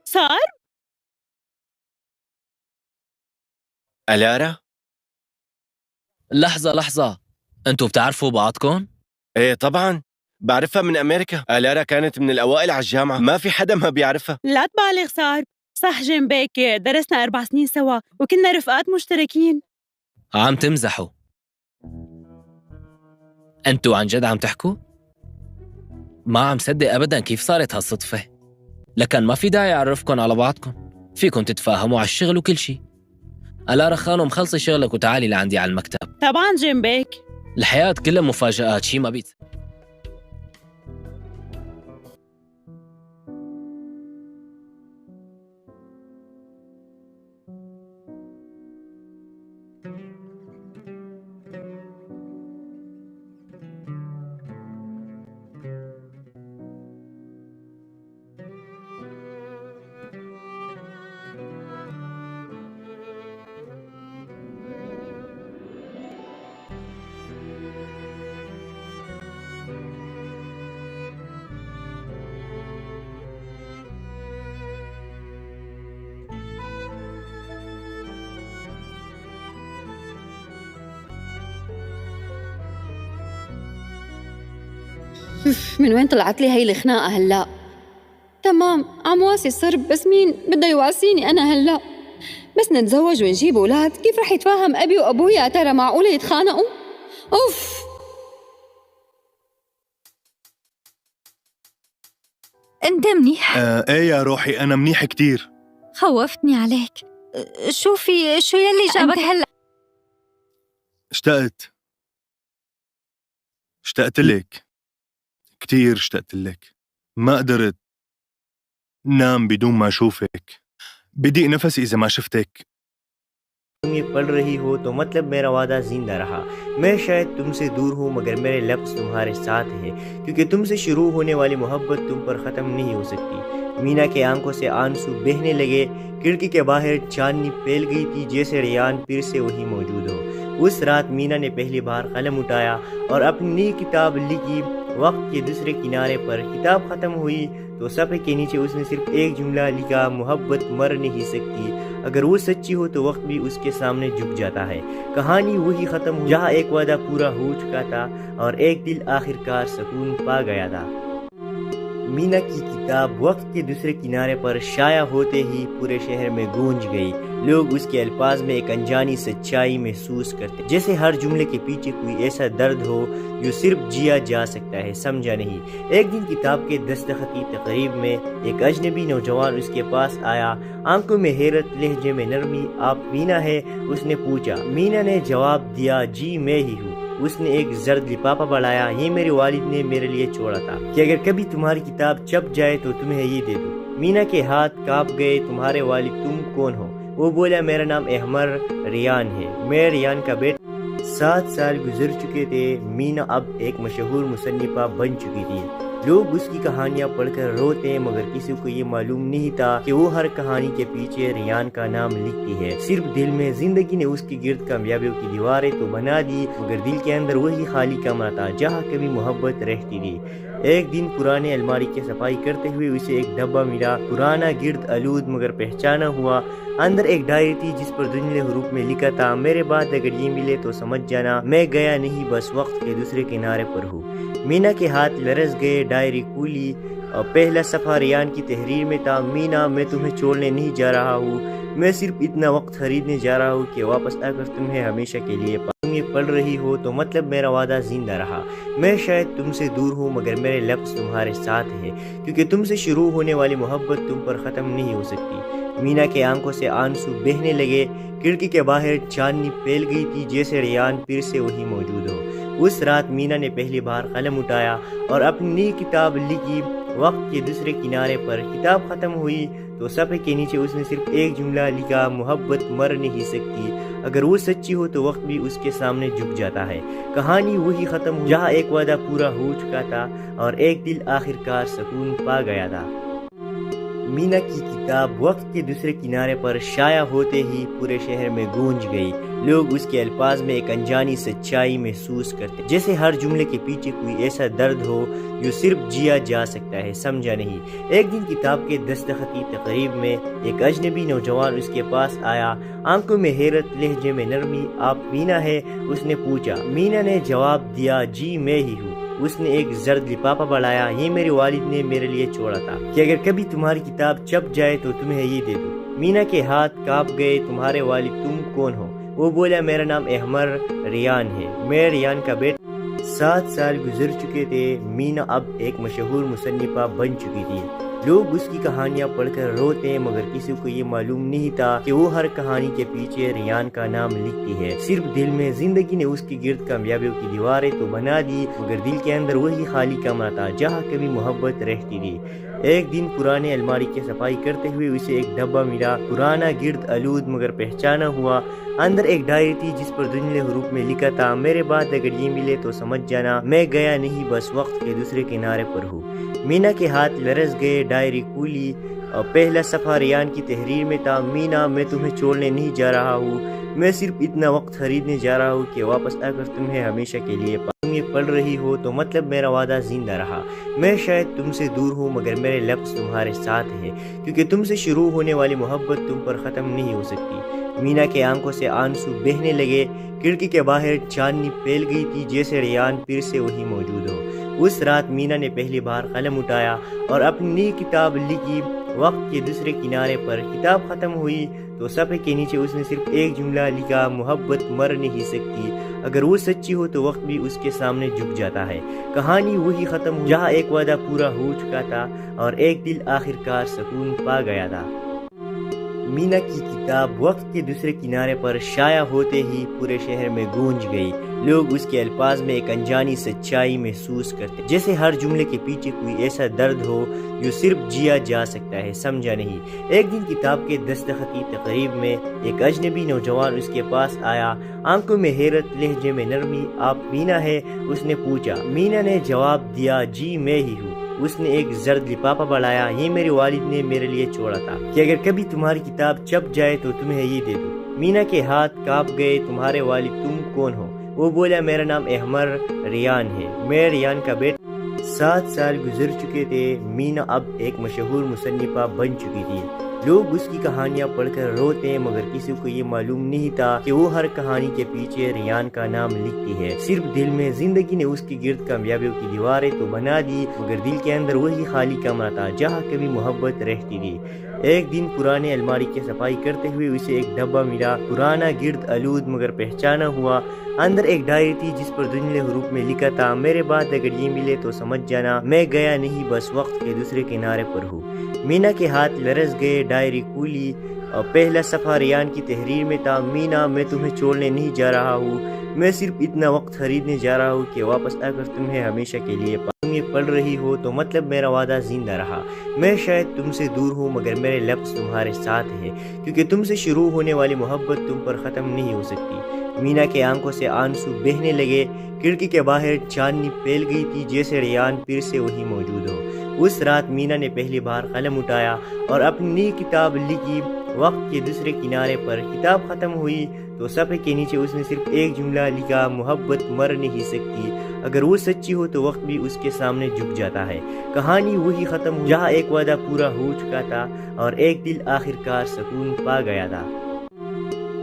صار؟ ألارا؟ لحظة، انتوا بتعرفوا بعضكم؟ ايه طبعا بعرفها من أمريكا. ألارا كانت من الأوائل على الجامعة، ما في حدا ما بيعرفها. لا تبالغ صار، صح جنبك درسنا 4 سنين سوا وكنا رفقات مشتركين. عم تمزحوا؟ انتوا عن جد عم تحكوا؟ ما عم صدق أبداً كيف صارت هالصدفة. لكن ما في داعي أعرفكم على بعضكم، فيكم تتفاهموا على الشغل وكل شيء. ألارا خانم خلصي شغلك وتعالي لعندي على المكتب. طبعا جنبك. الحياة كلها مفاجآت، شي ما بيت. من وين طلعت لي هاي الخناقة هلأ؟ تمام عم واسي الصرب، بس مين بده يواسيني أنا هلأ؟ بس نتزوج ونجيب أولاد، كيف رح يتفاهم أبي وأبوي يا ترى؟ معقولة يتخانقوا؟ أوف. أنت منيح؟ ايه يا روحي أنا منيح كتير. خوفتني عليك. شو يلي جابك هلأ؟ اشتقت لك كتير، اشتقت لك. ما قدرت نام بدون ما أشوفك، بضيق نفسي إذا ما شفتك. تم یہ پڑھ رہی ہو تو مطلب میرا وعدہ زندہ رہا. میں شاید تم سے دور ہوں مگر میرے لفظ تمہارے ساتھ ہیں، کیونکہ تم سے شروع ہونے والی محبت تم پر ختم نہیں ہو سکتی. مینا کے آنکھوں سے آنسو بہنے لگے. کھڑکی کے باہر چاندنی پھیل گئی تھی جیسے ریان پھر سے وہی موجود ہو. اس رات مینا نے پہلی بار قلم اٹھایا اور اپنی نئی کتاب لکھی. وقت کے دوسرے کنارے پر کتاب ختم ہوئی تو صفحے کے نیچے اس نے صرف ایک جملہ لکھا: محبت مر نہیں سکتی، اگر وہ سچی ہو تو وقت بھی اس کے سامنے جھک جاتا ہے. کہانی وہی ختم ہوئی جہاں ایک وعدہ پورا ہو چکا تھا اور ایک دل آخرکار سکون پا گیا تھا. مینا کی کتاب وقت کے دوسرے کنارے پر شائع ہوتے ہی پورے شہر میں گونج گئی. لوگ اس کے الفاظ میں ایک انجانی سچائی محسوس کرتے، جیسے ہر جملے کے پیچھے کوئی ایسا درد ہو جو صرف جیا جا سکتا ہے، سمجھا نہیں. ایک دن کتاب کے دستخط کی تقریب میں ایک اجنبی نوجوان اس کے پاس آیا. آنکھوں میں حیرت، لہجے میں نرمی. آپ مینا ہے؟ اس نے پوچھا. مینا نے جواب دیا، جی میں ہی ہوں. اس نے ایک زرد لفافہ بڑھایا. یہ میرے والد نے میرے لیے چھوڑا تھا کہ اگر کبھی تمہاری کتاب چھپ جائے تو تمہیں یہ دے دوں. مینا کے ہاتھ کانپ گئے. تمہارے والد تم کون ہو؟ وہ بولا، میرا نام احمر ریان ہے، میں ریان کا بیٹا. 7 سال گزر چکے تھے. مینا اب ایک مشہور مصنفہ بن چکی تھی. لوگ اس کی کہانیاں پڑھ کر روتے مگر کسی کو یہ معلوم نہیں تھا کہ وہ ہر کہانی کے پیچھے ریان کا نام لکھتی ہے. صرف دل میں. زندگی نے اس کے گرد کامیابیوں کی دیواریں تو بنا دی مگر دل کے اندر وہی خالی کمرہ تھا جہاں کبھی محبت رہتی تھی. ایک دن پرانے الماری کی صفائی کرتے ہوئے اسے ایک ڈبہ ملا، پرانا، گرد آلود مگر پہچانا ہوا. اندر ایک ڈائری تھی جس پر دھندلے حروف میں لکھا تھا: میرے بعد اگر یہ ملے تو سمجھ جانا میں گیا نہیں، بس وقت کے دوسرے کنارے پر ہوں. مینا کے ہاتھ لرز گئے. ڈائری کھولی اور پہلا صفحہ ریان کی تحریر میں تھا: مینا، میں تمہیں چھوڑنے نہیں جا رہا ہوں، میں صرف اتنا وقت خریدنے جا رہا ہوں کہ واپس آ کر تمہیں ہمیشہ کے لیے تم یہ پڑھ رہی ہو تو مطلب میرا وعدہ زندہ رہا. میں شاید تم سے دور ہوں مگر میرے لفظ تمہارے ساتھ ہیں، کیونکہ تم سے شروع ہونے والی محبت تم پر ختم نہیں ہو سکتی. مینا کے آنکھوں سے آنسو بہنے لگے. کھڑکی کے باہر چاندنی پھیل گئی تھی جیسے ریان پھر سے وہی موجود ہو. اس رات مینا نے پہلی بار قلم اٹھایا اور اپنی نئی کتاب لکھی. وقت کے دوسرے کنارے پر کتاب ختم ہوئی تو صفحے کے نیچے اس نے صرف ایک جملہ لکھا: محبت مر نہیں سکتی، اگر وہ سچی ہو تو وقت بھی اس کے سامنے جھک جاتا ہے. کہانی وہی ختم ہوئی جہاں ایک وعدہ پورا ہو چکا تھا اور ایک دل آخرکار سکون پا گیا تھا. مینا کی کتاب وقت کے دوسرے کنارے پر شائع ہوتے ہی پورے شہر میں گونج گئی۔ لوگ اس کے الفاظ میں ایک انجانی سچائی محسوس کرتے، جیسے ہر جملے کے پیچھے کوئی ایسا درد ہو جو صرف جیا جا سکتا ہے، سمجھا نہیں۔ ایک دن کتاب کے دستخط کی تقریب میں ایک اجنبی نوجوان اس کے پاس آیا، آنکھوں میں حیرت، لہجے میں نرمی۔ آپ مینا ہے؟ اس نے پوچھا۔ مینا نے جواب دیا، جی میں ہی ہوں۔ اس نے ایک زرد لفافہ بڑھایا، یہ میرے والد نے میرے لیے چھوڑا تھا کہ اگر کبھی تمہاری کتاب چھپ جائے تو تمہیں یہ دے دوں۔ مینا کے ہاتھ کانپ گئے۔ تمہارے والد تم کون ہو؟ وہ بولا، میرا نام احمر ریان ہے، میں ریان کا بیٹا۔ 7 سال گزر چکے تھے۔ مینا اب ایک مشہور مصنفہ بن چکی تھی۔ لوگ اس کی کہانیاں پڑھ کر روتے، مگر کسی کو یہ معلوم نہیں تھا کہ وہ ہر کہانی کے پیچھے ریان کا نام لکھتی ہے۔ صرف دل میں زندگی نے اس کے گرد کامیابیوں کی دیواریں تو بنا دی، مگر دل کے اندر وہی خالی کمرہ تھا جہاں کبھی محبت رہتی تھی۔ ایک دن پرانے الماری کی صفائی کرتے ہوئے اسے ایک ڈبہ ملا، پرانا، گرد آلود، مگر پہچانا ہوا۔ اندر ایک ڈائری تھی جس پر دھندلے حروف میں لکھا تھا، میرے بعد اگر یہ ملے تو سمجھ جانا میں گیا نہیں، بس وقت کے دوسرے کنارے پر ہوں۔ مینا کے ہاتھ لرز گئے، ڈائری کھولی اور پہلا صفحہ ریان کی تحریر میں تھا، مینا میں تمہیں چھوڑنے نہیں جا رہا ہوں، میں صرف اتنا وقت خریدنے جا رہا ہوں کہ واپس آ کر تمہیں ہمیشہ کے لیے تم یہ پڑھ رہی ہو تو مطلب میرا وعدہ زندہ رہا۔ میں شاید تم سے دور ہوں مگر میرے لفظ تمہارے ساتھ ہیں، کیونکہ تم سے شروع ہونے والی محبت تم پر ختم نہیں ہو سکتی۔ مینا کے آنکھوں سے آنسو بہنے لگے۔ کھڑکی کے باہر چاندنی پھیل گئی تھی، جیسے ریان پھر سے وہی موجود ہو۔ اس رات مینا نے پہلی بار قلم اٹھایا اور اپنی نئی کتاب لکھی، وقت کے دوسرے کنارے پر۔ کتاب ختم ہوئی تو صفحے کے نیچے اس نے صرف ایک جملہ لکھا، محبت مر نہیں سکتی، اگر وہ سچی ہو تو وقت بھی اس کے سامنے جھک جاتا ہے۔ کہانی وہی ختم ہوئی جہاں ایک وعدہ پورا ہو چکا تھا اور ایک دل آخر کار سکون پا گیا تھا۔ مینا کی کتاب وقت کے دوسرے کنارے پر شائع ہوتے ہی پورے شہر میں گونج گئی۔ لوگ اس کے الفاظ میں ایک انجانی سچائی محسوس کرتے، جیسے ہر جملے کے پیچھے کوئی ایسا درد ہو جو صرف جیا جا سکتا ہے، سمجھا نہیں۔ ایک دن کتاب کے دستخط کی تقریب میں ایک اجنبی نوجوان اس کے پاس آیا، آنکھوں میں حیرت، لہجے میں نرمی۔ آپ مینا ہے؟ اس نے پوچھا۔ مینا نے جواب دیا، جی میں ہی ہوں۔ اس نے ایک زرد لفافہ بڑھایا، یہ میرے والد نے میرے لیے چھوڑا تھا کہ اگر کبھی تمہاری کتاب چھپ جائے تو تمہیں یہ دے دوں۔ مینا کے ہاتھ کانپ گئے۔ تمہارے والد تم کون ہو؟ وہ بولا، میرا نام احمر ریان ہے، میں ریان کا بیٹا۔ 7 سال گزر چکے تھے۔ مینا اب ایک مشہور مصنفہ بن چکی تھی۔ لوگ اس کی کہانیاں پڑھ کر روتے، مگر کسی کو یہ معلوم نہیں تھا کہ وہ ہر کہانی کے پیچھے ریان کا نام لکھتی ہے۔ صرف دل میں زندگی نے اس کے گرد کامیابیوں کی دیواریں تو بنا دی، مگر دل کے اندر وہی خالی کمرہ تھا جہاں کبھی محبت رہتی تھی۔ ایک دن پرانے الماری کی صفائی کرتے ہوئے اسے ایک ڈبہ ملا، پرانا، گرد آلود، مگر پہچانا ہوا۔ اندر ایک ڈائری تھی جس پر دھندلے حروف میں لکھا تھا، میرے بعد اگر یہ ملے تو سمجھ جانا میں گیا نہیں، بس وقت کے دوسرے کنارے پر ہوں۔ مینا کے ہاتھ لرز گئے۔ ڈائری کھولی اور پہلا صفحہ ریان کی تحریر میں تھا، مینا میں تمہیں چھوڑنے نہیں جا رہا ہوں، میں صرف اتنا وقت خریدنے جا رہا ہوں کہ واپس آ کر تمہیں ہمیشہ کے لیے تم یہ پڑھ رہی ہو تو مطلب میرا وعدہ زندہ رہا۔ میں شاید تم سے دور ہوں مگر میرے لفظ تمہارے ساتھ ہیں، کیونکہ تم سے شروع ہونے والی محبت تم پر ختم نہیں ہو سکتی۔ مینا کے آنکھوں سے آنسو بہنے لگے۔ کھڑکی کے باہر چاندنی پھیل گئی تھی، جیسے ریان پھر سے وہی موجود ہو۔ اس رات مینا نے پہلی بار قلم اٹھایا اور اپنی نئی کتاب لکھی، وقت کے دوسرے کنارے پر۔ کتاب ختم ہوئی تو صفحے کے نیچے اس نے صرف ایک جملہ لکھا، محبت مر نہیں سکتی، اگر وہ سچی ہو تو وقت بھی اس کے سامنے جھک جاتا ہے۔ کہانی وہی ختم ہوئی جہاں ایک وعدہ پورا ہو چکا تھا اور ایک دل آخر کار سکون پا گیا تھا۔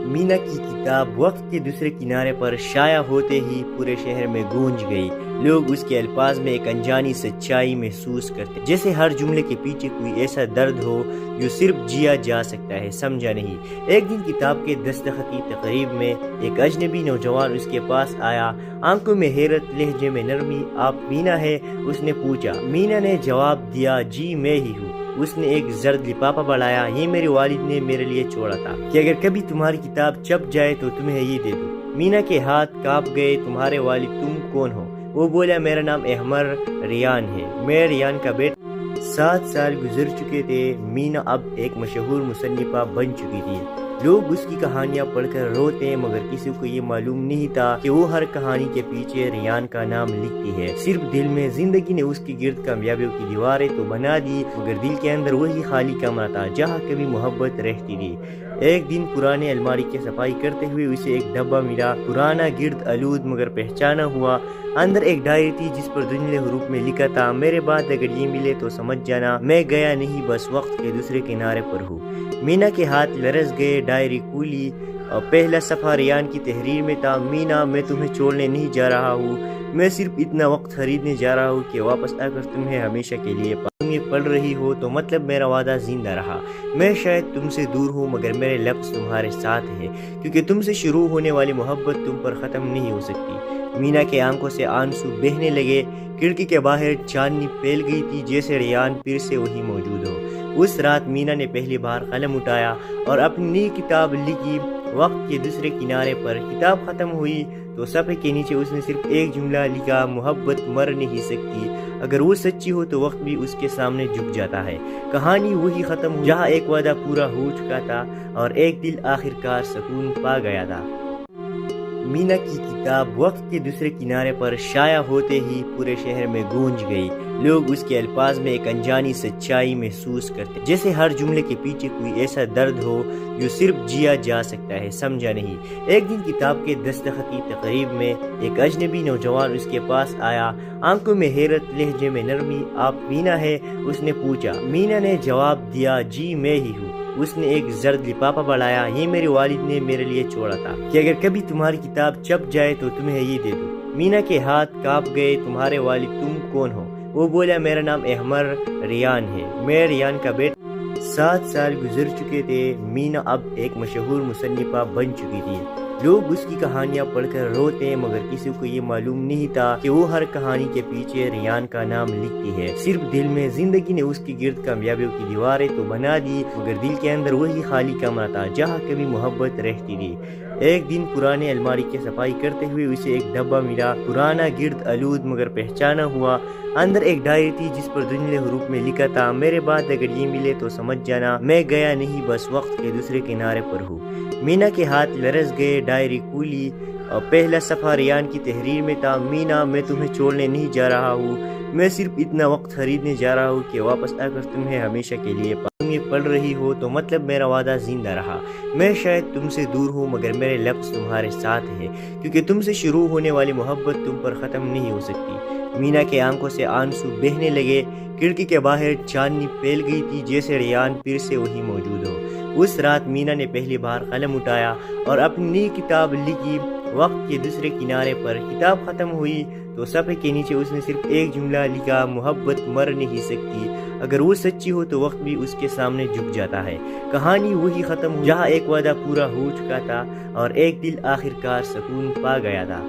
مینا کی کتاب وقت کے دوسرے کنارے پر شائع ہوتے ہی پورے شہر میں گونج گئی۔ لوگ اس کے الفاظ میں ایک انجانی سچائی محسوس کرتے، جیسے ہر جملے کے پیچھے کوئی ایسا درد ہو جو صرف جیا جا سکتا ہے، سمجھا نہیں۔ ایک دن کتاب کے دستخط کی تقریب میں ایک اجنبی نوجوان اس کے پاس آیا، آنکھوں میں حیرت، لہجے میں نرمی۔ آپ مینا ہے؟ اس نے پوچھا۔ مینا نے جواب دیا، جی میں ہی ہوں۔ اس نے ایک زرد لفافہ بڑھایا، یہ میرے والد نے میرے لیے چھوڑا تھا کہ اگر کبھی تمہاری کتاب چھپ جائے تو تمہیں یہ دے دوں۔ مینا کے ہاتھ کانپ گئے۔ تمہارے والد تم کون ہو؟ وہ بولا، میرا نام احمر ریان ہے، میں ریان کا بیٹا۔ 7 سال گزر چکے تھے۔ مینا اب ایک مشہور مصنفہ بن چکی تھی۔ لوگ اس کی کہانیاں پڑھ کر روتے مگر کسی کو یہ معلوم نہیں تھا کہ وہ ہر کہانی کے پیچھے ریان کا نام لکھتی ہے۔ صرف دل میں زندگی نے اس کی گرد کامیابیوں کی دیواریں تو بنا دی مگر دل کے اندر وہی خالی کمرہ تھا جہاں کبھی محبت رہتی تھی۔ ایک دن پرانے الماری کی صفائی کرتے ہوئے اسے ایک ڈبہ ملا، پرانا، گرد آلود مگر پہچانا ہوا۔ اندر ایک ڈائری تھی جس پر دھندلے حروف میں لکھا تھا، میرے بعد اگر یہ ملے تو سمجھ جانا میں گیا نہیں، بس وقت کے دوسرے کنارے پر ہوں۔ مینا کے ہاتھ لرز گئے، ڈائری کھولی اور پہلا صفحہ ریان کی تحریر میں تھا، مینا میں تمہیں چھوڑنے نہیں جا رہا ہوں، میں صرف اتنا وقت خریدنے جا رہا ہوں کہ واپس آ کر تمہیں ہمیشہ کے لیے تم یہ پڑھ رہی ہو تو مطلب میرا وعدہ زندہ رہا۔ میں شاید تم سے دور ہوں مگر میرے لفظ تمہارے ساتھ ہیں، کیونکہ تم سے شروع ہونے والی محبت تم پر ختم نہیں ہو سکتی۔ مینا کے آنکھوں سے آنسو بہنے لگے، کھڑکی کے باہر چاندنی پھیل گئی تھی جیسے ریان پھر سے وہی موجود ہو۔ اس رات مینا نے پہلی بار قلم اٹھایا اور اپنی نئی کتاب لکھی، وقت کے دوسرے کنارے پر۔ کتاب ختم ہوئی تو صفحے کے نیچے اس نے صرف ایک جملہ لکھا، محبت مر نہیں سکتی، اگر وہ سچی ہو تو وقت بھی اس کے سامنے جھک جاتا ہے۔ کہانی وہی ختم ہوئی جہاں ایک وعدہ پورا ہو چکا تھا اور ایک دل آخر کار سکون پا گیا تھا۔ مینا کی کتاب وقت کے دوسرے کنارے پر شائع ہوتے ہی پورے شہر میں گونج گئی۔ لوگ اس کے الفاظ میں ایک انجانی سچائی محسوس کرتے، جیسے ہر جملے کے پیچھے کوئی ایسا درد ہو جو صرف جیا جا سکتا ہے، سمجھا نہیں۔ ایک دن کتاب کے دستخط کی تقریب میں ایک اجنبی نوجوان اس کے پاس آیا، آنکھوں میں حیرت، لہجے میں نرمی۔ آپ مینا ہے؟ اس نے پوچھا۔ مینا نے جواب دیا، جی میں ہی ہوں۔ اس نے ایک زرد لفافہ بڑھایا، یہ میرے والد نے میرے لیے چھوڑا تھا کہ اگر کبھی تمہاری کتاب چھپ جائے تو تمہیں یہ دے دوں۔ مینا کے ہاتھ کانپ گئے۔ تمہارے والد تم کون ہو؟ وہ بولا، میرا نام احمر ریان ہے، میں ریان کا بیٹا۔ 7 سال گزر چکے تھے، مینا اب ایک مشہور مصنفہ بن چکی تھی۔ لوگ اس کی کہانیاں پڑھ کر روتے مگر کسی کو یہ معلوم نہیں تھا کہ وہ ہر کہانی کے پیچھے ریان کا نام لکھتی ہے۔ صرف دل میں زندگی نے اس کی گرد کامیابیوں کی دیواریں تو بنا دی مگر دل کے اندر وہی خالی کمرہ تھا جہاں کبھی محبت رہتی تھی۔ ایک دن پرانے الماری کی صفائی کرتے ہوئے اسے ایک ڈبہ ملا، پرانا، گرد آلود مگر پہچانا ہوا۔ اندر ایک ڈائری تھی جس پر دھندلے حروف میں لکھا تھا، میرے بعد اگر یہ ملے تو سمجھ جانا میں گیا نہیں، بس وقت کے دوسرے کنارے پر ہوں۔ مینا کے ہاتھ لرز گئے، ڈائری کھولی اور پہلا صفحہ ریان کی تحریر میں تھا، مینا میں تمہیں چھوڑنے نہیں جا رہا ہوں، میں صرف اتنا وقت خریدنے جا رہا ہوں کہ واپس آ کر تمہیں ہمیشہ کے لیے تم یہ پڑھ رہی ہو تو مطلب میرا وعدہ زندہ رہا۔ میں شاید تم سے دور ہوں مگر میرے لفظ تمہارے ساتھ ہیں، کیونکہ تم سے شروع ہونے والی محبت تم پر ختم نہیں ہو سکتی۔ مینا کے آنکھوں سے آنسو بہنے لگے، کھڑکی کے باہر چاندنی پھیل گئی تھی جیسے ریان پھر سے وہی موجود ہو۔ اس رات مینا نے پہلی بار قلم اٹھایا اور اپنی نئی کتاب لکھی، وقت کے دوسرے کنارے پر۔ کتاب ختم ہوئی تو صفحے کے نیچے اس نے صرف ایک جملہ لکھا، محبت مر نہیں سکتی، اگر وہ سچی ہو تو وقت بھی اس کے سامنے جھک جاتا ہے۔ کہانی وہی ختم ہوئی جہاں ایک وعدہ پورا ہو چکا تھا اور ایک دل آخر کار سکون پا گیا تھا۔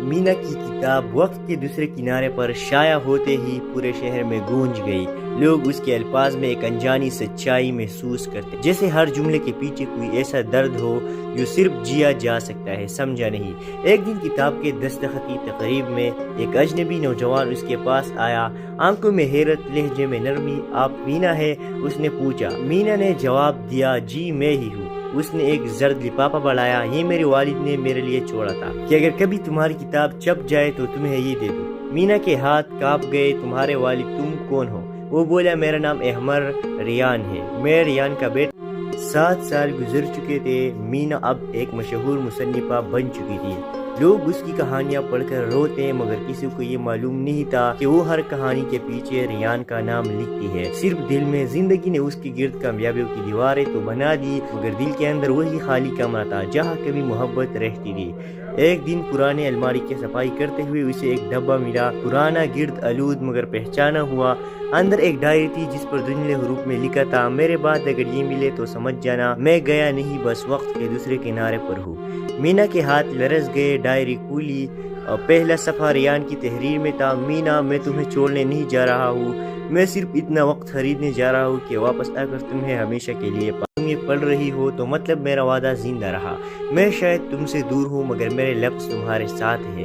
مینا کی کتاب وقت کے دوسرے کنارے پر شائع ہوتے ہی پورے شہر میں گونج گئی۔ لوگ اس کے الفاظ میں ایک انجانی سچائی محسوس کرتے، جیسے ہر جملے کے پیچھے کوئی ایسا درد ہو جو صرف جیا جا سکتا ہے، سمجھا نہیں۔ ایک دن کتاب کے دستخط کی تقریب میں ایک اجنبی نوجوان اس کے پاس آیا، آنکھوں میں حیرت، لہجے میں نرمی۔ آپ مینا ہے؟ اس نے پوچھا۔ مینا نے جواب دیا، جی میں ہی ہوں۔ اس نے ایک زرد لفافہ بڑھایا، یہ میرے والد نے میرے لیے چھوڑا تھا کہ اگر کبھی تمہاری کتاب چھپ جائے تو تمہیں یہ دے دوں۔ مینا کے ہاتھ کانپ گئے۔ تمہارے والد تم کون ہو؟ وہ بولا، میرا نام احمر ریان ہے، میں ریان کا بیٹا۔ 7 سال گزر چکے تھے، مینا اب ایک مشہور مصنفہ بن چکی تھی۔ لوگ اس کی کہانیاں پڑھ کر روتے مگر کسی کو یہ معلوم نہیں تھا کہ وہ ہر کہانی کے پیچھے ریان کا نام لکھتی ہے۔ صرف دل میں زندگی نے اس کی گرد کامیابیوں کی دیواریں تو بنا دی مگر دل کے اندر وہی خالی کمرہ تھا جہاں کبھی محبت رہتی تھی۔ ایک دن پرانے الماری کی صفائی کرتے ہوئے اسے ایک ڈبہ ملا، پرانا، گرد آلود مگر پہچانا ہوا۔ اندر ایک ڈائری تھی جس پر دھندلے حروف میں لکھا تھا، میرے بعد اگر یہ ملے تو سمجھ جانا میں گیا نہیں، بس وقت کے دوسرے کنارے پر ہوں۔ مینا کے ہاتھ لرز گئے، ڈائری کھولی اور پہلا صفحہ ریان کی تحریر میں تھا، مینا میں تمہیں چھوڑنے نہیں جا رہا ہوں، میں صرف اتنا وقت خریدنے جا رہا ہوں کہ واپس آ کر تمہیں ہمیشہ کے لیے تم یہ پڑھ رہی ہو تو مطلب میرا وعدہ زندہ رہا۔ میں شاید تم سے دور ہوں مگر میرے لفظ تمہارے ساتھ ہیں،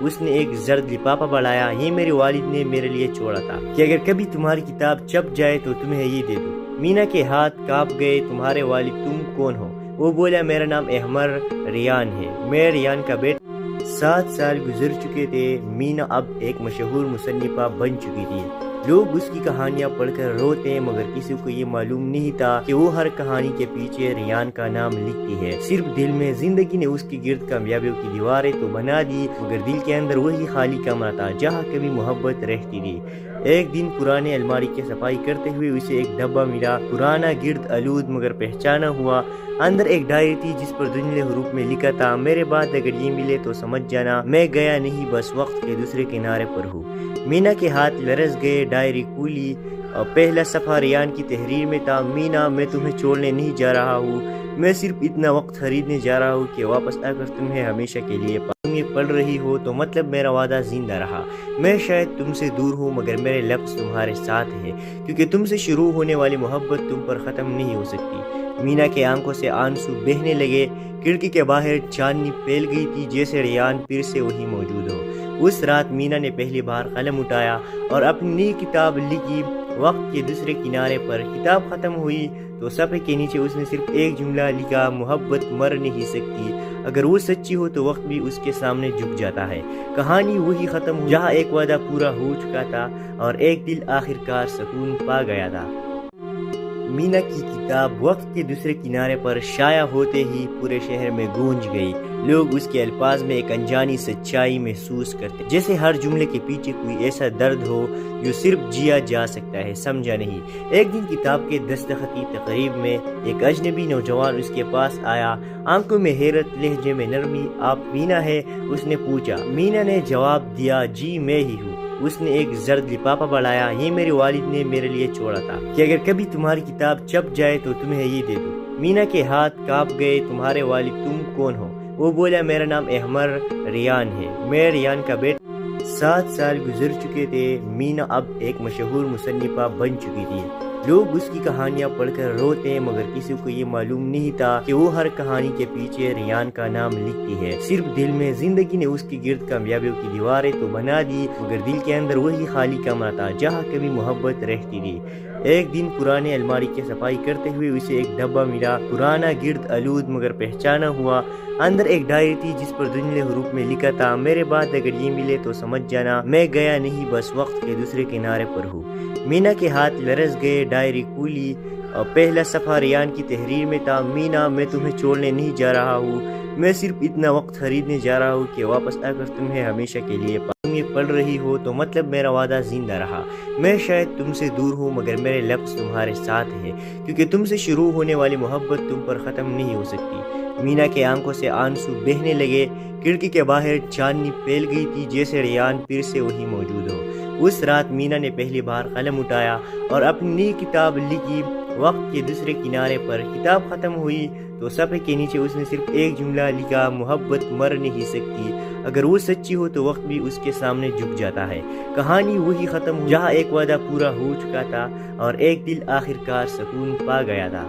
اس نے ایک زرد لفافہ بڑھایا، یہ میرے والد نے میرے لیے چھوڑا تھا کہ اگر کبھی تمہاری کتاب چھپ جائے تو تمہیں یہ دے دوں۔ مینا کے ہاتھ کانپ گئے۔ تمہارے والد تم کون ہو؟ وہ بولا میرا نام احمر ریان ہے، میں ریان کا بیٹا۔ 7 سال گزر چکے تھے۔ مینا اب ایک مشہور مصنفہ بن چکی تھی۔ لوگ اس کی کہانیاں پڑھ کر روتے، مگر کسی کو یہ معلوم نہیں تھا کہ وہ ہر کہانی کے پیچھے ریان کا نام لکھتی ہے۔ صرف دل میں زندگی نے اس کی گرد کامیابیوں کی دیواریں تو بنا دی، مگر دل کے اندر وہی خالی کمرہ تھا جہاں کبھی محبت رہتی تھی۔ ایک دن پرانے الماری کی صفائی کرتے ہوئے اسے ایک ڈبہ ملا، پرانا، گرد آلود، مگر پہچانا ہوا۔ اندر ایک ڈائری تھی جس پر دھندلے حروف میں لکھا تھا، میرے بعد اگر یہ ملے تو سمجھ جانا میں گیا نہیں، بس وقت کے دوسرے کنارے پر ہوں۔ مینا کے ہاتھ لرز گئے، ڈائری کھولی اور پہلا صفحہ ریان کی تحریر میں تھا، مینا میں تمہیں چھوڑنے نہیں جا رہا ہوں، میں صرف اتنا وقت خریدنے جا رہا ہوں کہ واپس آ کر تمہیں ہمیشہ کے لیے تم یہ پڑھ رہی ہو تو مطلب میرا وعدہ زندہ رہا۔ میں شاید تم سے دور ہوں مگر میرے لفظ تمہارے ساتھ ہیں، کیونکہ تم سے شروع ہونے والی محبت تم پر ختم نہیں ہو سکتی۔ مینا کے آنکھوں سے آنسو بہنے لگے، کھڑکی کے باہر چاندنی پھیل گئی تھی جیسے ریان پھر سے وہی موجود ہو۔ اس رات مینا نے پہلی بار قلم اٹھایا اور اپنی نئی کتاب لکھی، وقت کے دوسرے کنارے پر۔ کتاب ختم ہوئی تو صفحے کے نیچے اس نے صرف ایک جملہ لکھا، محبت مر نہیں سکتی، اگر وہ سچی ہو تو وقت بھی اس کے سامنے جھک جاتا ہے۔ کہانی وہی ختم ہوئی جہاں ایک وعدہ پورا ہو چکا تھا اور ایک دل آخرکار سکون پا گیا تھا۔ مینا کی کتاب وقت کے دوسرے کنارے پر شائع ہوتے ہی پورے شہر میں گونج گئی۔ لوگ اس کے الفاظ میں ایک انجانی سچائی محسوس کرتے، جیسے ہر جملے کے پیچھے کوئی ایسا درد ہو جو صرف جیا جا سکتا ہے، سمجھا نہیں۔ ایک دن کتاب کے دستخط کی تقریب میں ایک اجنبی نوجوان اس کے پاس آیا، آنکھوں میں حیرت، لہجے میں نرمی۔ آپ مینا ہے؟ اس نے پوچھا۔ مینا نے جواب دیا، جی میں ہی ہوں۔ اس نے ایک زرد لفافہ بڑھایا، یہ میرے والد نے میرے لیے چھوڑا تھا کہ اگر کبھی تمہاری کتاب چھپ جائے تو تمہیں یہ دے دوں۔ مینا کے ہاتھ کانپ گئے۔ تمہارے والد تم کون ہو؟ وہ بولا میرا نام احمر ریان ہے، میں ریان کا بیٹا۔ 7 سال گزر چکے تھے۔ مینا اب ایک مشہور مصنفہ بن چکی تھی۔ لوگ اس کی کہانیاں پڑھ کر روتے، مگر کسی کو یہ معلوم نہیں تھا کہ وہ ہر کہانی کے پیچھے ریان کا نام لکھتی ہے۔ صرف دل میں زندگی نے اس کی گرد کامیابیوں کی دیواریں تو بنا دی، مگر دل کے اندر وہی خالی کمرہ تھا جہاں کبھی محبت رہتی تھی۔ ایک دن پرانے الماری کی صفائی کرتے ہوئے اسے ایک ڈبہ ملا، پرانا، گرد آلود، مگر پہچانا ہوا۔ اندر ایک ڈائری تھی جس پر دھندلے حروف میں لکھا تھا، میرے بعد اگر یہ ملے تو سمجھ جانا میں گیا نہیں، بس وقت کے دوسرے کنارے پر ہوں۔ مینا کے ہاتھ لرز گئے، ڈائری کھولی اور پہلا صفحہ ریان کی تحریر میں تھا، مینا میں تمہیں چھوڑنے نہیں جا رہا ہوں، میں صرف اتنا وقت خریدنے جا رہا ہوں کہ واپس آ کر تمہیں ہمیشہ کے لیے تم یہ پڑھ رہی ہو تو مطلب میرا وعدہ زندہ رہا۔ میں شاید تم سے دور ہوں مگر میرے لفظ تمہارے ساتھ ہیں، کیونکہ تم سے شروع ہونے والی محبت تم پر ختم نہیں ہو سکتی۔ مینا کے آنکھوں سے آنسو بہنے لگے، کھڑکی کے باہر چاندنی پھیل گئی تھی جیسے ریان پھر سے وہی موجود ہو۔ اس رات مینا نے پہلی بار قلم اٹھایا اور اپنی نئی کتاب لکھی، وقت کے دوسرے کنارے پر۔ کتاب ختم ہوئی تو صفحے کے نیچے اس نے صرف ایک جملہ لکھا، محبت مر نہیں سکتی، اگر وہ سچی ہو تو وقت بھی اس کے سامنے جھک جاتا ہے۔ کہانی وہی ختم ہوئی جہاں ایک وعدہ پورا ہو چکا تھا اور ایک دل آخرکار سکون پا گیا تھا۔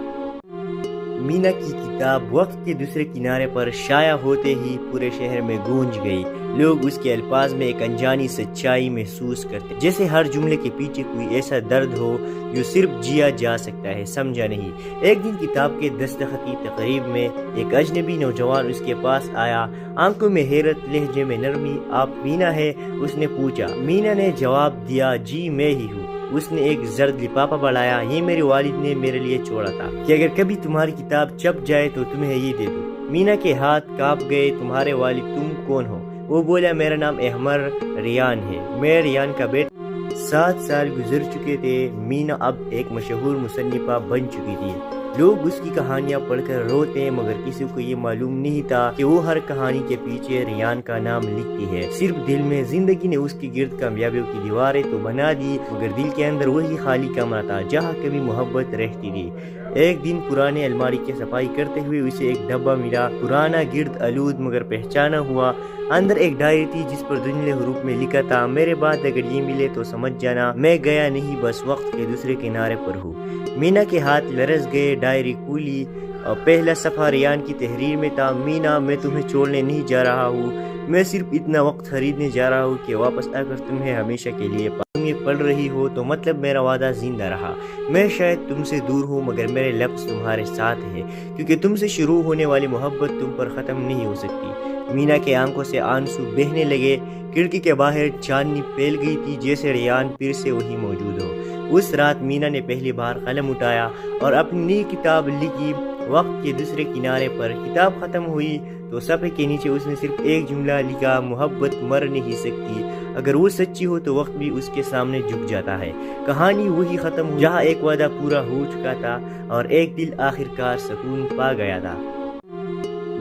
مینا کی کتاب وقت کے دوسرے کنارے پر شائع ہوتے ہی پورے شہر میں گونج گئی۔ لوگ اس کے الفاظ میں ایک انجانی سچائی محسوس کرتے، جیسے ہر جملے کے پیچھے کوئی ایسا درد ہو جو صرف جیا جا سکتا ہے، سمجھا نہیں۔ ایک دن کتاب کے دستخط کی تقریب میں ایک اجنبی نوجوان اس کے پاس آیا، آنکھوں میں حیرت، لہجے میں نرمی۔ آپ مینا ہے؟ اس نے پوچھا۔ مینا نے جواب دیا، جی میں ہی ہوں۔ اس نے ایک زرد لفافہ بڑھایا، یہ میرے والد نے میرے لیے چھوڑا تھا کہ اگر کبھی تمہاری کتاب چھپ جائے تو تمہیں یہ دے دوں۔ مینا کے ہاتھ کانپ گئے۔ تمہارے والد تم کون ہو؟ وہ بولا میرا نام احمر ریان ہے، میں ریان کا بیٹا۔ 7 سال گزر چکے تھے۔ مینا اب ایک مشہور مصنفہ بن چکی تھی۔ لوگ اس کی کہانیاں پڑھ کر روتے، مگر کسی کو یہ معلوم نہیں تھا کہ وہ ہر کہانی کے پیچھے ریان کا نام لکھتی ہے۔ صرف دل میں زندگی نے اس کی گرد کامیابیوں کی دیواریں تو بنا دی، مگر دل کے اندر وہی خالی کمرہ تھا جہاں کبھی محبت رہتی تھی۔ ایک دن پرانے الماری کی صفائی کرتے ہوئے اسے ایک ڈبہ ملا، پرانا، گرد آلود، مگر پہچانا ہوا۔ اندر ایک ڈائری تھی جس پر دھندلے حروف میں لکھا تھا، میرے بعد اگر یہ ملے تو سمجھ جانا میں گیا نہیں، بس وقت کے دوسرے کنارے پر ہوں۔ مینا کے ہاتھ لرز گئے، ڈائری کھولی اور پہلا صفحہ ریان کی تحریر میں تھا، مینا میں تمہیں چھوڑنے نہیں جا رہا ہوں، میں صرف اتنا وقت خریدنے جا رہا ہوں کہ واپس آ کر تمہیں ہمیشہ کے لیے تم یہ پڑھ رہی ہو تو مطلب میرا وعدہ زندہ رہا، میں شاید تم سے دور ہوں مگر میرے لفظ تمہارے ساتھ ہیں، کیونکہ تم سے شروع ہونے والی محبت تم پر ختم نہیں ہو سکتی۔ مینا کے آنکھوں سے آنسو بہنے لگے، کھڑکی کے باہر چاندنی پھیل گئی تھی جیسے ریان پھر سے وہی موجود ہو۔ اس رات مینا نے پہلی بار قلم اٹھایا اور اپنی نئی کتاب لکھی۔ وقت کے دوسرے کنارے پر کتاب ختم ہوئی تو صفحے کے نیچے اس نے صرف ایک جملہ لکھا، محبت مر نہیں سکتی، اگر وہ سچی ہو تو وقت بھی اس کے سامنے جھک جاتا ہے۔ کہانی وہی ختم ہوئی جہاں ایک وعدہ پورا ہو چکا تھا اور ایک دل آخرکار سکون پا گیا تھا۔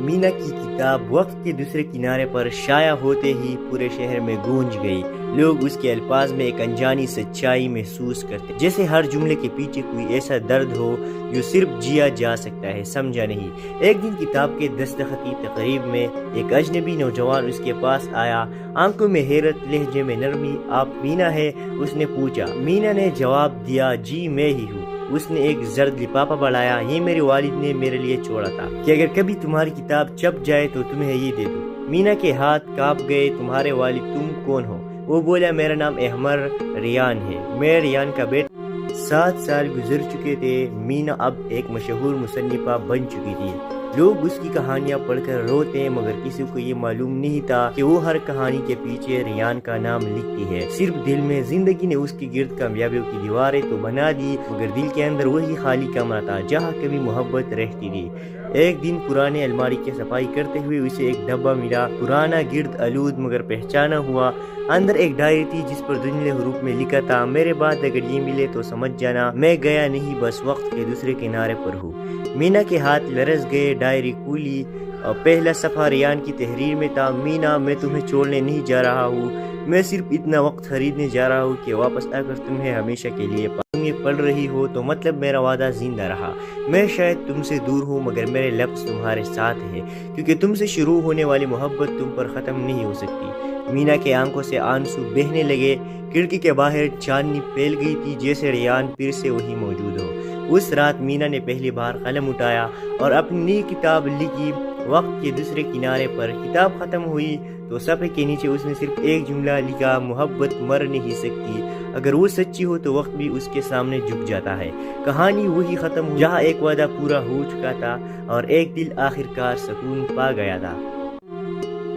مینا کی کتاب وقت کے دوسرے کنارے پر شائع ہوتے ہی پورے شہر میں گونج گئی۔ لوگ اس کے الفاظ میں ایک انجانی سچائی محسوس کرتے، جیسے ہر جملے کے پیچھے کوئی ایسا درد ہو جو صرف جیا جا سکتا ہے، سمجھا نہیں۔ ایک دن کتاب کے دستخطی تقریب میں ایک اجنبی نوجوان اس کے پاس آیا، آنکھوں میں حیرت، لہجے میں نرمی۔ آپ مینا ہے؟ اس نے پوچھا۔ مینا نے جواب دیا، جی میں ہی ہوں۔ اس نے ایک زرد لفافہ بڑھایا، یہ میرے والد نے میرے لیے چھوڑا تھا کہ اگر کبھی تمہاری کتاب چھپ جائے تو تمہیں یہ دے دوں۔ مینا کے ہاتھ کانپ گئے۔ تمہارے والد تم کون ہو؟ وہ بولا، میرا نام احمر ریان ہے، میں ریان کا بیٹا۔ 7 سال گزر چکے تھے۔ مینا اب ایک مشہور مصنفہ بن چکی تھی۔ لوگ اس کی کہانیاں پڑھ کر روتے مگر کسی کو یہ معلوم نہیں تھا کہ وہ ہر کہانی کے پیچھے ریان کا نام لکھتی ہے۔ صرف دل میں زندگی نے اس کے گرد کامیابیوں کی دیواریں تو بنا دی مگر دل کے اندر وہی خالی کمرہ تھا جہاں کبھی محبت رہتی تھی۔ ایک دن پرانے الماری کی صفائی کرتے ہوئے اسے ایک ڈبہ ملا، پرانا، گرد آلود مگر پہچانا ہوا۔ اندر ایک ڈائری تھی جس پر دھندلے حروف میں لکھا تھا، میرے بعد اگر یہ ملے تو سمجھ جانا میں گیا نہیں، بس وقت کے دوسرے کنارے پر ہوں۔ مینا کے ہاتھ لرز گئے، ڈائری کھولی اور پہلا صفحہ ریان کی تحریر میں تھا، مینا میں تمہیں چھوڑنے نہیں جا رہا ہوں، میں صرف اتنا وقت خریدنے جا رہا ہوں کہ واپس آ کر تمہیں ہمیشہ کے لیے تم یہ پڑھ رہی ہو تو مطلب میرا وعدہ زندہ رہا، میں شاید تم سے دور ہوں مگر میرے لفظ تمہارے ساتھ ہیں، کیونکہ تم سے شروع ہونے والی محبت تم پر ختم نہیں ہو سکتی۔ مینا کے آنکھوں سے آنسو بہنے لگے، کھڑکی کے باہر چاندنی پھیل گئی تھی جیسے ریان پھر سے وہی موجود ہو۔ اس رات مینا نے پہلی بار قلم اٹھایا اور اپنی نئی کتاب لکھی۔ وقت کے دوسرے کنارے پر کتاب ختم ہوئی تو صفحے کے نیچے اس نے صرف ایک جملہ لکھا، محبت مر نہیں سکتی، اگر وہ سچی ہو تو وقت بھی اس کے سامنے جھک جاتا ہے۔ کہانی وہی ختم ہوئی جہاں ایک وعدہ پورا ہو چکا تھا اور ایک دل آخرکار سکون پا گیا تھا۔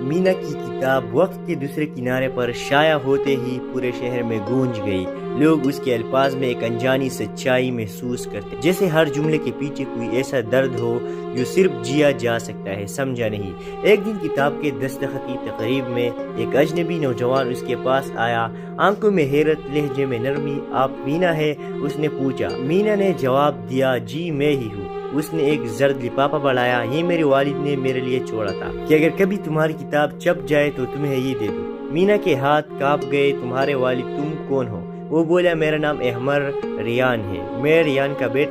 مینا کی کتاب وقت کے دوسرے کنارے پر شائع ہوتے ہی پورے شہر میں گونج گئی۔ لوگ اس کے الفاظ میں ایک انجانی سچائی محسوس کرتے، جیسے ہر جملے کے پیچھے کوئی ایسا درد ہو جو صرف جیا جا سکتا ہے، سمجھا نہیں۔ ایک دن کتاب کے دستخطی تقریب میں ایک اجنبی نوجوان اس کے پاس آیا، آنکھوں میں حیرت، لہجے میں نرمی۔ آپ مینا ہے؟ اس نے پوچھا۔ مینا نے جواب دیا، جی میں ہی ہوں۔ اس نے ایک زرد لفافہ بڑھایا، یہ میرے والد نے میرے لیے چھوڑا تھا کہ اگر کبھی تمہاری کتاب چھپ جائے تو تمہیں یہ دے دوں۔ مینا کے ہاتھ کانپ گئے۔ تمہارے والد تم کون ہو؟ وہ بولا، میرا نام احمر ریان ہے، میں ریان کا بیٹا۔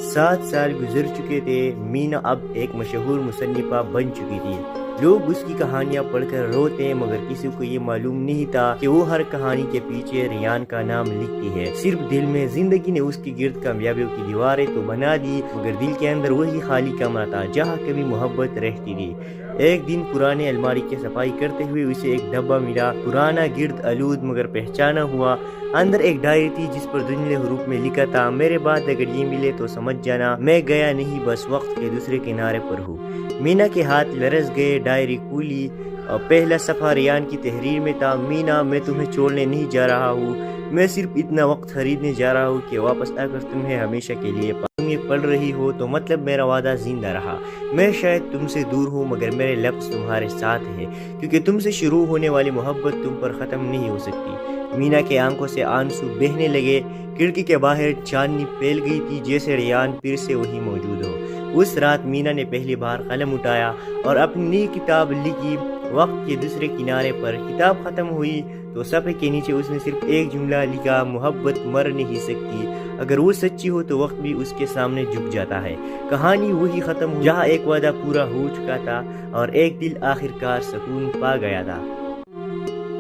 7 سال گزر چکے تھے۔ مینا اب ایک مشہور مصنفہ بن چکی تھی۔ لوگ اس کی کہانیاں پڑھ کر روتے مگر کسی کو یہ معلوم نہیں تھا کہ وہ ہر کہانی کے پیچھے ریان کا نام لکھتی ہے۔ صرف دل میں زندگی نے اس کے گرد کامیابیوں کی دیواریں تو بنا دی مگر دل کے اندر وہی خالی کمرہ تھا جہاں کبھی محبت رہتی تھی۔ ایک دن پرانے الماری کی صفائی کرتے ہوئے اسے ایک ڈبہ ملا، پرانا، گرد آلود مگر پہچانا ہوا۔ اندر ایک ڈائری تھی جس پر دھندلے حروف میں لکھا تھا، میرے بعد اگر یہ ملے تو سمجھ جانا میں گیا نہیں، بس وقت کے دوسرے کنارے پر ہوں۔ مینا کے ہاتھ لرز گئے، ڈائری کھولی اور پہلا صفحہ ریان کی تحریر میں تھا، مینا میں تمہیں چھوڑنے نہیں جا رہا ہوں، میں صرف اتنا وقت خریدنے جا رہا ہوں کہ واپس آ کر تمہیں ہمیشہ کے لیے تم یہ پڑھ رہی ہو تو مطلب میرا وعدہ زندہ رہا، میں شاید تم سے دور ہوں مگر میرے لفظ تمہارے ساتھ ہیں، کیونکہ تم سے شروع ہونے والی محبت تم پر ختم نہیں ہو سکتی۔ مینا کے آنکھوں سے آنسو بہنے لگے، کھڑکی کے باہر چاندنی پھیل گئی تھی جیسے ریان پھر سے وہی موجود ہو۔ اس رات مینا نے پہلی بار قلم اٹھایا اور اپنی نئی کتاب لکھی۔ وقت کے دوسرے کنارے پر کتاب ختم ہوئی تو صفحے کے نیچے اس نے صرف ایک جملہ لکھا، محبت مر نہیں سکتی، اگر وہ سچی ہو تو وقت بھی اس کے سامنے جھک جاتا ہے۔ کہانی وہی ختم ہوئی جہاں ایک وعدہ پورا ہو چکا تھا اور ایک دل آخرکار سکون پا گیا تھا۔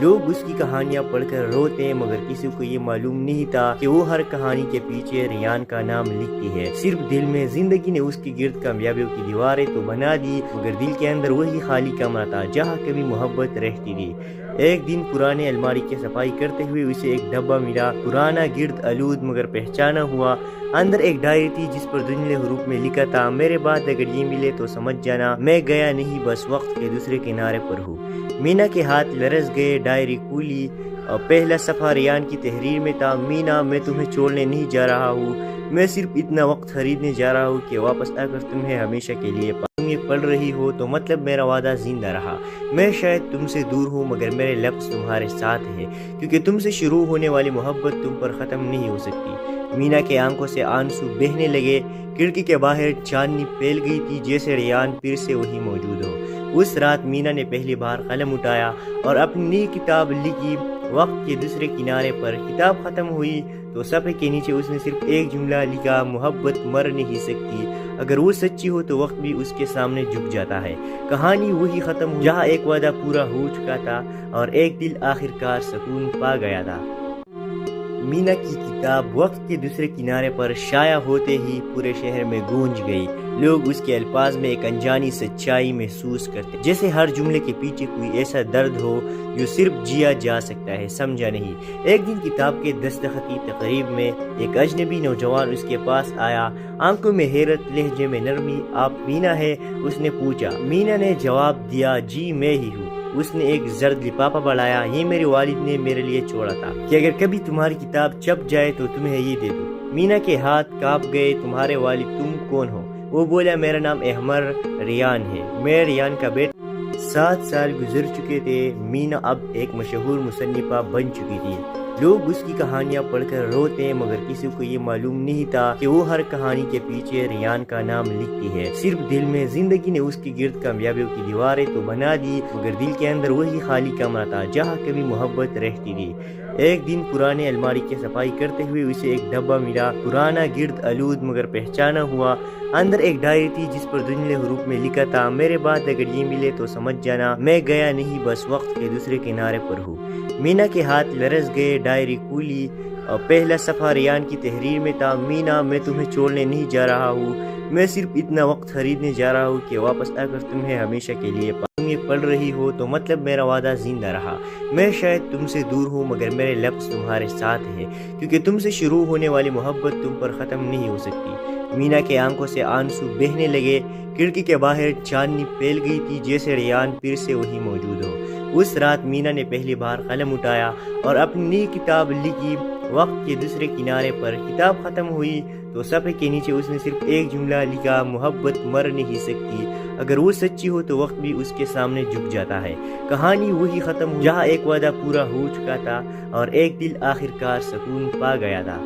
لوگ اس کی کہانیاں پڑھ کر روتے مگر کسی کو یہ معلوم نہیں تھا کہ وہ ہر کہانی کے پیچھے ریان کا نام لکھتی ہے۔ صرف دل میں زندگی نے اس کی گرد کامیابیوں کی دیواریں تو بنا دی مگر دل کے اندر وہی خالی کمرہ تھا جہاں کبھی محبت رہتی تھی۔ ایک دن پرانے الماری کی صفائی کرتے ہوئے اسے ایک ڈبہ ملا، پرانا، گرد آلود مگر پہچانا ہوا۔ اندر ایک ڈائری تھی جس پر دھندلے حروف میں لکھا تھا، میرے بعد اگر یہ ملے تو سمجھ جانا میں گیا نہیں، بس وقت کے دوسرے کنارے پر ہوں۔ مینا کے ہاتھ لرز گئے، ڈائری کھولی اور پہلا صفحہ ریان کی تحریر میں تھا، مینا میں تمہیں چھوڑنے نہیں جا رہا ہوں، میں صرف اتنا وقت خریدنے جا رہا ہوں کہ واپس آ کر تمہیں ہمیشہ کے لیے تم یہ پڑھ رہی ہو تو مطلب میرا وعدہ زندہ رہا۔ میں شاید تم سے دور ہوں مگر میرے لفظ تمہارے ساتھ ہے، کیونکہ تم سے شروع ہونے والی محبت تم پر ختم نہیں ہو سکتی۔ مینا کے آنکھوں سے آنسو بہنے لگے، کھڑکی کے باہر چاندنی پھیل گئی تھی جیسے ریان پھر سے وہی موجود ہو۔ اس رات مینا نے پہلی بار قلم اٹھایا اور اپنی نئی کتاب لکھی، وقت کے دوسرے کنارے پر۔ کتاب ختم ہوئی تو صفحے کے نیچے اس نے صرف ایک جملہ لکھا، محبت مر نہیں سکتی، اگر وہ سچی ہو تو وقت بھی اس کے سامنے جھک جاتا ہے۔ کہانی وہی ختم ہوئی جہاں ایک وعدہ پورا ہو چکا تھا اور ایک دل آخر کار سکون پا گیا تھا۔ مینا کی کتاب وقت کے دوسرے کنارے پر شائع ہوتے ہی پورے شہر میں گونج گئی۔ لوگ اس کے الفاظ میں ایک انجانی سچائی محسوس کرتے، جیسے ہر جملے کے پیچھے کوئی ایسا درد ہو جو صرف جیا جا سکتا ہے، سمجھا نہیں۔ ایک دن کتاب کے دستخط کی تقریب میں ایک اجنبی نوجوان اس کے پاس آیا، آنکھوں میں حیرت، لہجے میں نرمی۔ آپ مینا ہے؟ اس نے پوچھا۔ مینا نے جواب دیا، جی میں ہی ہوں۔ اس نے ایک زرد لفافہ بڑھایا، یہ میرے والد نے میرے لیے چھوڑا تھا کہ اگر کبھی تمہاری کتاب چھپ جائے تو تمہیں یہ دے دوں۔ مینا کے ہاتھ کانپ گئے۔ تمہارے والد تم کون ہو؟ وہ بولا، میرا نام احمر ریان ہے، میں ریان کا بیٹا۔ 7 سال گزر چکے تھے، مینا اب ایک مشہور مصنفہ بن چکی تھی۔ لوگ اس کی کہانیاں پڑھ کر روتے مگر کسی کو یہ معلوم نہیں تھا کہ وہ ہر کہانی کے پیچھے ریان کا نام لکھتی ہے۔ صرف دل میں زندگی نے اس کی گرد کامیابیوں کی دیواریں تو بنا دی مگر دل کے اندر وہی خالی کمرہ تھا جہاں کبھی محبت رہتی تھی۔ ایک دن پرانے الماری کی صفائی کرتے ہوئے اسے ایک ڈبہ ملا، پرانا، گرد آلود مگر پہچانا ہوا۔ اندر ایک ڈائری تھی جس پر دھندلے حروف میں لکھا تھا، میرے بعد اگر یہ ملے تو سمجھ جانا میں گیا نہیں، بس وقت کے دوسرے کنارے پر ہوں۔ مینا کے ہاتھ لرز گئے، ڈائری کھولی اور پہلا صفحہ ریان کی تحریر میں تھا، مینا میں تمہیں چھوڑنے نہیں جا رہا ہوں، میں صرف اتنا وقت خریدنے جا رہا ہوں کہ واپس آ کر تمہیں ہمیشہ کے لیے تم یہ پڑھ رہی ہو تو مطلب میرا وعدہ زندہ رہا۔ میں شاید تم سے دور ہوں مگر میرے لفظ تمہارے ساتھ ہے، کیونکہ تم سے شروع ہونے والی محبت تم پر ختم نہیں ہو سکتی۔ مینا کے آنکھوں سے آنسو بہنے لگے، کھڑکی کے باہر چاندنی پھیل گئی تھی جیسے ریان پھر سے وہی موجود ہو۔ اس رات مینا نے پہلی بار قلم اٹھایا اور اپنی نئی کتاب لکھی، وقت کے دوسرے کنارے پر۔ کتاب ختم ہوئی تو صفحے کے نیچے اس نے صرف ایک جملہ لکھا، محبت مر نہیں سکتی، اگر وہ سچی ہو تو وقت بھی اس کے سامنے جھک جاتا ہے۔ کہانی وہی ختم ہوئی جہاں ایک وعدہ پورا ہو چکا تھا اور ایک دل آخر کار سکون پا گیا تھا۔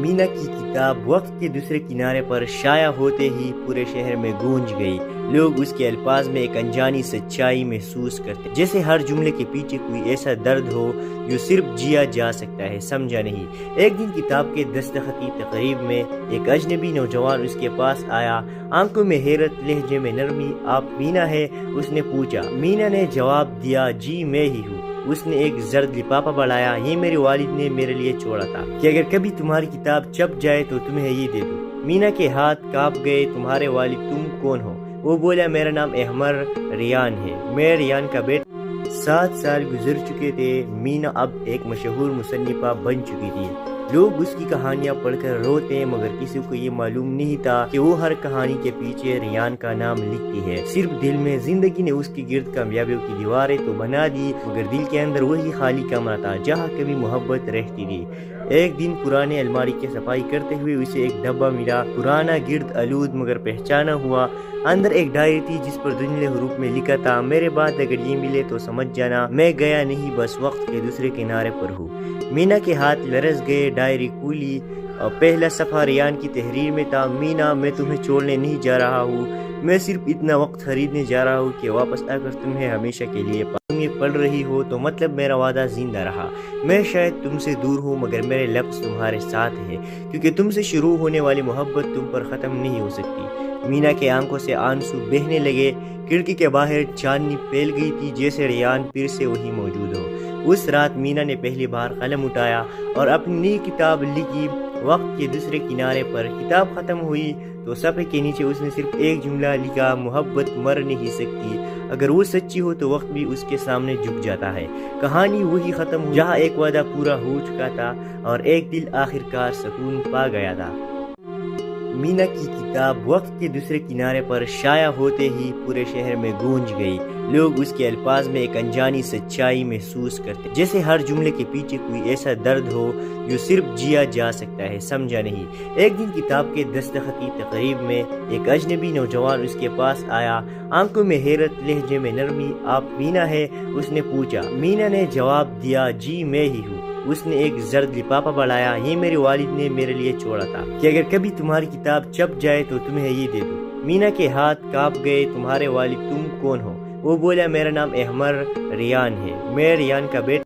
مینا کی کتاب وقت کے دوسرے کنارے پر شائع ہوتے ہی پورے شہر میں گونج گئی۔ لوگ اس کے الفاظ میں ایک انجانی سچائی محسوس کرتے، جیسے ہر جملے کے پیچھے کوئی ایسا درد ہو جو صرف جیا جا سکتا ہے، سمجھا نہیں۔ ایک دن کتاب کے دستخط کی تقریب میں ایک اجنبی نوجوان اس کے پاس آیا، آنکھوں میں حیرت، لہجے میں نرمی۔ آپ مینا ہے؟ اس نے پوچھا۔ مینا نے جواب دیا، جی میں ہی ہوں۔ اس نے ایک زرد لفافہ بڑھایا، یہ میرے والد نے میرے لیے چھوڑا تھا کہ اگر کبھی تمہاری کتاب چھپ جائے تو تمہیں یہ دے دوں۔ مینا کے ہاتھ کانپ گئے۔ تمہارے والد تم کون ہو؟ وہ بولا، میرا نام احمر ریان ہے، میں ریان کا بیٹا۔ 7 سال گزر چکے تھے، مینا اب ایک مشہور مصنفہ بن چکی تھی۔ لوگ اس کی کہانیاں پڑھ کر روتے مگر کسی کو یہ معلوم نہیں تھا کہ وہ ہر کہانی کے پیچھے ریان کا نام لکھتی ہے۔ صرف دل میں زندگی نے اس کی گرد کامیابیوں کی دیواریں تو بنا دی مگر دل کے اندر وہی خالی کمرہ تھا جہاں کبھی محبت رہتی تھی۔ ایک دن پرانے الماری کی صفائی کرتے ہوئے اسے ایک ڈبہ ملا، پرانا، گرد آلود مگر پہچانا ہوا۔ اندر ایک ڈائری تھی جس پر دھندلے حروف میں لکھا تھا، میرے بعد اگر یہ ملے تو سمجھ جانا میں گیا نہیں، بس وقت کے دوسرے کنارے پر ہوں۔ مینا کے ہاتھ لرز گئے، ڈائری کھولی اور پہلا صفحہ ریان کی تحریر میں تھا، مینا میں تمہیں چھوڑنے نہیں جا رہا ہوں، میں صرف اتنا وقت خریدنے جا رہا ہوں کہ واپس آ کر تمہیں ہمیشہ کے لیے تم یہ پڑھ رہی ہو تو مطلب میرا وعدہ زندہ رہا۔ میں شاید تم سے دور ہوں مگر میرے لفظ تمہارے ساتھ ہیں، کیونکہ تم سے شروع ہونے والی محبت تم پر ختم نہیں ہو سکتی۔ مینا کے آنکھوں سے آنسو بہنے لگے۔ کھڑکی کے باہر چاندنی پھیل گئی تھی جیسے ریان پھر سے وہی موجود ہو۔ اس رات مینا نے پہلی بار قلم اٹھایا اور اپنی نئی کتاب لکھی۔ وقت کے دوسرے کنارے پر کتاب ختم ہوئی تو صفحے کے نیچے اس نے صرف ایک جملہ لکھا، محبت مر نہیں سکتی، اگر وہ سچی ہو تو وقت بھی اس کے سامنے جھک جاتا ہے۔ کہانی وہی ختم ہوئی جہاں ایک وعدہ پورا ہو چکا تھا اور ایک دل آخرکار سکون پا گیا تھا۔ مینا کی کتاب وقت کے دوسرے کنارے پر شائع ہوتے ہی پورے شہر میں گونج گئی۔ لوگ اس کے الفاظ میں ایک انجانی سچائی محسوس کرتے، جیسے ہر جملے کے پیچھے کوئی ایسا درد ہو جو صرف جیا جا سکتا ہے، سمجھا نہیں۔ ایک دن کتاب کے دستخط کی تقریب میں ایک اجنبی نوجوان اس کے پاس آیا، آنکھوں میں حیرت، لہجے میں نرمی۔ آپ مینا ہے؟ اس نے پوچھا۔ مینا نے جواب دیا، جی میں ہی ہوں۔ اس نے ایک زرد لفافہ بڑھایا، یہ میرے والد نے میرے لیے چھوڑا تھا کہ اگر کبھی تمہاری کتاب چھپ جائے تو تمہیں یہ دے دوں۔ مینا کے ہاتھ کانپ گئے۔ تمہارے والد تم کون ہو؟ وہ بولا، میرا نام احمر ریان ہے، میں ریان کا بیٹا۔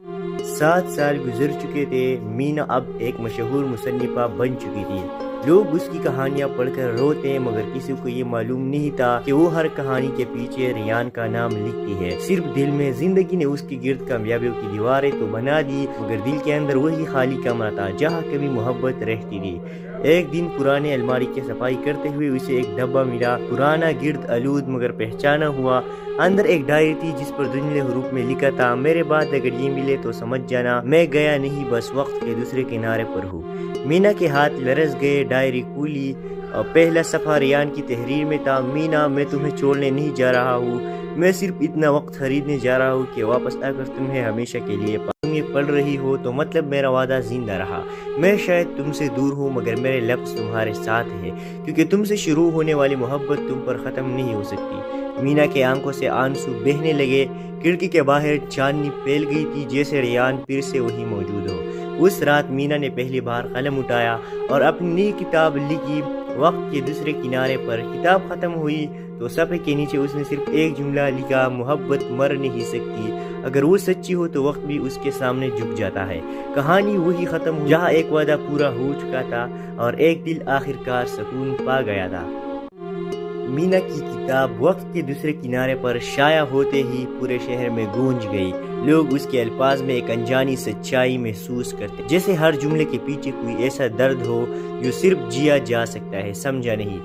7 سال گزر چکے تھے۔ مینا اب ایک مشہور مصنفہ بن چکی تھی۔ لوگ اس کی کہانیاں پڑھ کر روتے، مگر کسی کو یہ معلوم نہیں تھا کہ وہ ہر کہانی کے پیچھے ریان کا نام لکھتی ہے۔ صرف دل میں۔ زندگی نے اس کے گرد کامیابیوں کی دیواریں تو بنا دی، مگر دل کے اندر وہی خالی کمرہ تھا جہاں کبھی محبت رہتی تھی۔ ایک دن پرانے الماری کی صفائی کرتے ہوئے اسے ایک ڈبہ ملا، پرانا، گرد آلود، مگر پہچانا ہوا۔ اندر ایک ڈائری تھی جس پر دھندلے حروف میں لکھا تھا، میرے بعد اگر یہ ملے تو سمجھ جانا میں گیا نہیں، بس وقت کے دوسرے کنارے پر ہوں۔ مینا کے ہاتھ لرز گئے، ڈائری کھولی اور پہلا صفحہ ریان کی تحریر میں تھا، مینا میں تمہیں چھوڑنے نہیں جا رہا ہوں، میں صرف اتنا وقت خریدنے جا رہا ہوں کہ واپس آ کر تمہیں ہمیشہ کے لیے تم یہ پڑھ رہی ہو تو مطلب میرا وعدہ زندہ رہا۔ میں شاید تم سے دور ہوں مگر میرے لفظ تمہارے ساتھ ہیں، کیونکہ تم سے شروع ہونے والی محبت تم پر ختم نہیں ہو سکتی۔ مینا کے آنکھوں سے آنسو بہنے لگے۔ کھڑکی کے باہر چاندنی پھیل گئی تھی جیسے ریان پھر سے وہی موجود ہو۔ اس رات مینا نے پہلی بار قلم اٹھایا اور اپنی نئی کتاب لکھی۔ وقت کے دوسرے کنارے پر کتاب ختم ہوئی تو صفحے کے نیچے اس نے صرف ایک جملہ لکھا، محبت مر نہیں سکتی، اگر وہ سچی ہو تو وقت بھی اس کے سامنے جھک جاتا ہے۔ کہانی وہی ختم ہوئی جہاں ایک وعدہ پورا ہو چکا تھا اور ایک دل آخرکار سکون پا گیا تھا۔ مینا کی کتاب وقت کے دوسرے کنارے پر شائع ہوتے ہی پورے شہر میں گونج گئی۔ لوگ اس کے الفاظ میں ایک انجانی سچائی محسوس کرتے، جیسے ہر جملے کے پیچھے کوئی ایسا درد ہو جو صرف جیا جا سکتا ہے، سمجھا نہیں۔